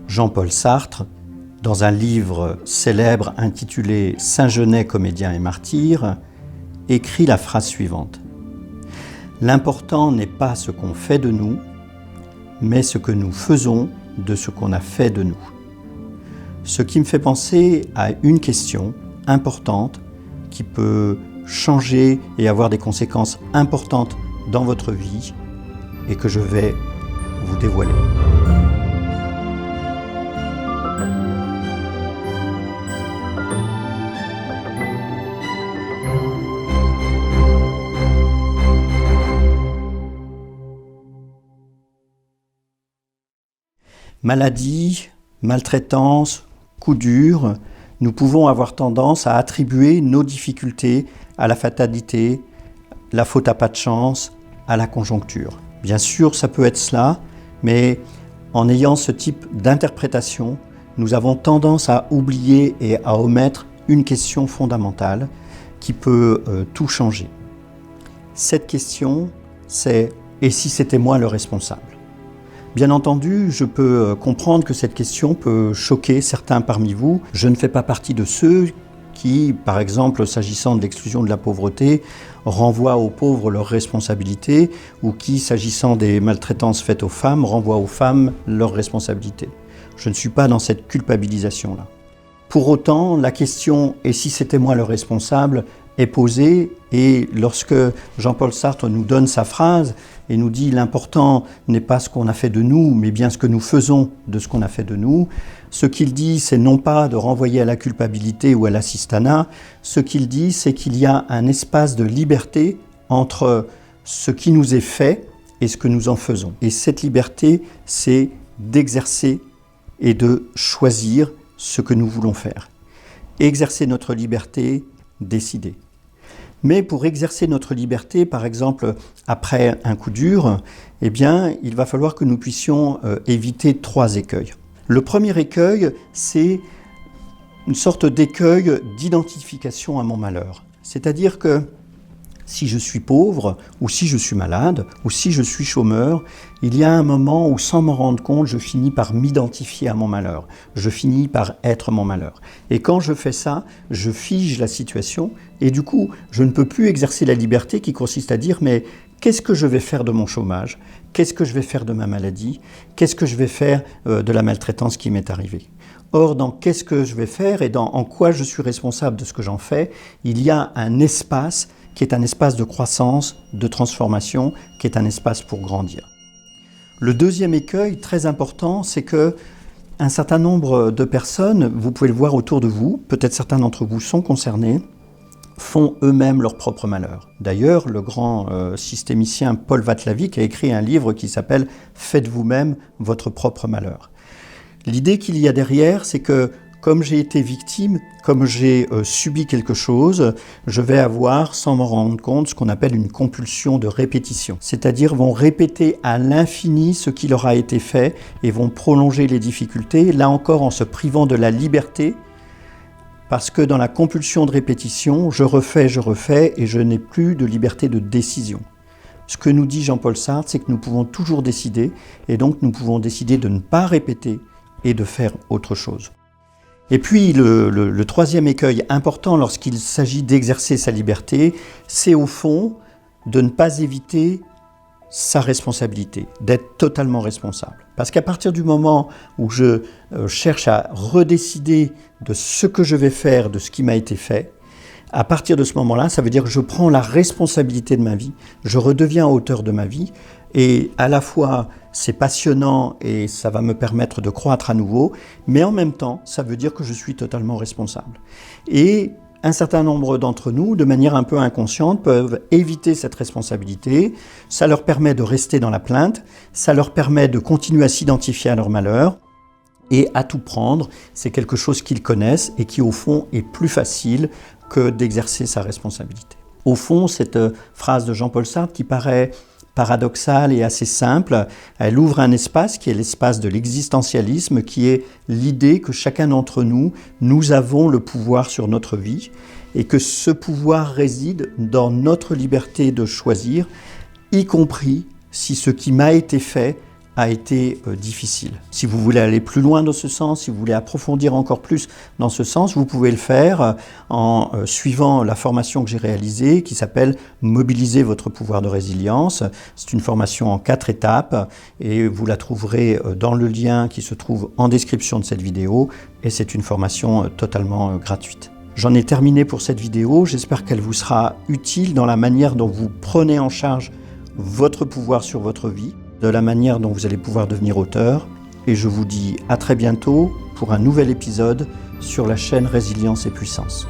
Jean-Paul Sartre, dans un livre célèbre intitulé « Saint-Genès, comédien et martyr », écrit la phrase suivante. « L'important n'est pas ce qu'on fait de nous, mais ce que nous faisons de ce qu'on a fait de nous. » Ce qui me fait penser à une question importante qui peut changer et avoir des conséquences importantes dans votre vie et que je vais vous dévoiler. Maladie, maltraitance, coups durs, nous pouvons avoir tendance à attribuer nos difficultés à la fatalité, la faute à pas de chance, à la conjoncture. Bien sûr, ça peut être cela, mais en ayant ce type d'interprétation, nous avons tendance à oublier et à omettre une question fondamentale qui peut tout changer. Cette question, c'est « et si c'était moi le responsable ?» Bien entendu, je peux comprendre que cette question peut choquer certains parmi vous. Je ne fais pas partie de ceux qui, par exemple, s'agissant de l'exclusion de la pauvreté, renvoient aux pauvres leurs responsabilités ou qui, s'agissant des maltraitances faites aux femmes, renvoient aux femmes leurs responsabilités. Je ne suis pas dans cette culpabilisation-là. Pour autant, la question « et si c'était moi le responsable ?» est posée et lorsque Jean-Paul Sartre nous donne sa phrase et nous dit « l'important n'est pas ce qu'on a fait de nous, mais bien ce que nous faisons de ce qu'on a fait de nous », ce qu'il dit, c'est non pas de renvoyer à la culpabilité ou à l'assistanat, ce qu'il dit, c'est qu'il y a un espace de liberté entre ce qui nous est fait et ce que nous en faisons. Et cette liberté, c'est d'exercer et de choisir ce que nous voulons faire. Exercer notre liberté, décider. Mais pour exercer notre liberté, par exemple, après un coup dur, eh bien, il va falloir que nous puissions éviter 3 écueils. Le premier écueil, c'est une sorte d'écueil d'identification à mon malheur. C'est-à-dire que si je suis pauvre, ou si je suis malade, ou si je suis chômeur, il y a un moment où, sans m'en rendre compte, je finis par m'identifier à mon malheur. Je finis par être mon malheur. Et quand je fais ça, je fige la situation, et du coup, je ne peux plus exercer la liberté qui consiste à dire « mais qu'est-ce que je vais faire de mon chômage ? Qu'est-ce que je vais faire de ma maladie ? Qu'est-ce que je vais faire de la maltraitance qui m'est arrivée ?» Or, dans « qu'est-ce que je vais faire » et dans « en quoi je suis responsable de ce que j'en fais », il y a un espace qui est un espace de croissance, de transformation, qui est un espace pour grandir. Le deuxième écueil, très important, c'est que un certain nombre de personnes, vous pouvez le voir autour de vous, peut-être certains d'entre vous sont concernés, font eux-mêmes leur propre malheur. D'ailleurs, le grand systémicien Paul Vatlavik a écrit un livre qui s'appelle « Faites vous-même votre propre malheur ». L'idée qu'il y a derrière, c'est que comme j'ai été victime, comme j'ai subi quelque chose, je vais avoir, sans m'en rendre compte, ce qu'on appelle une compulsion de répétition. C'est-à-dire vont répéter à l'infini ce qui leur a été fait et vont prolonger les difficultés, là encore en se privant de la liberté, parce que dans la compulsion de répétition, je refais et je n'ai plus de liberté de décision. Ce que nous dit Jean-Paul Sartre, c'est que nous pouvons toujours décider, et donc nous pouvons décider de ne pas répéter et de faire autre chose. Et puis le troisième écueil important lorsqu'il s'agit d'exercer sa liberté, c'est au fond de ne pas éviter sa responsabilité, d'être totalement responsable. Parce qu'à partir du moment où je cherche à redécider de ce que je vais faire, de ce qui m'a été fait, à partir de ce moment-là, ça veut dire que je prends la responsabilité de ma vie, je redeviens auteur de ma vie, et à la fois c'est passionnant et ça va me permettre de croître à nouveau, mais en même temps, ça veut dire que je suis totalement responsable. Et un certain nombre d'entre nous, de manière un peu inconsciente, peuvent éviter cette responsabilité. Ça leur permet de rester dans la plainte, ça leur permet de continuer à s'identifier à leur malheur, et à tout prendre, c'est quelque chose qu'ils connaissent et qui au fond est plus facile que d'exercer sa responsabilité. Au fond, cette phrase de Jean-Paul Sartre qui paraît paradoxale et assez simple, elle ouvre un espace qui est l'espace de l'existentialisme, qui est l'idée que chacun d'entre nous, nous avons le pouvoir sur notre vie et que ce pouvoir réside dans notre liberté de choisir, y compris si ce qui m'a été fait a été difficile. Si vous voulez aller plus loin dans ce sens, si vous voulez approfondir encore plus dans ce sens, vous pouvez le faire en suivant la formation que j'ai réalisée qui s'appelle « Mobiliser votre pouvoir de résilience ». C'est une formation en 4 étapes et vous la trouverez dans le lien qui se trouve en description de cette vidéo et c'est une formation totalement gratuite. J'en ai terminé pour cette vidéo, j'espère qu'elle vous sera utile dans la manière dont vous prenez en charge votre pouvoir sur votre vie, de la manière dont vous allez pouvoir devenir auteur. Et je vous dis à très bientôt pour un nouvel épisode sur la chaîne Résilience et Puissance.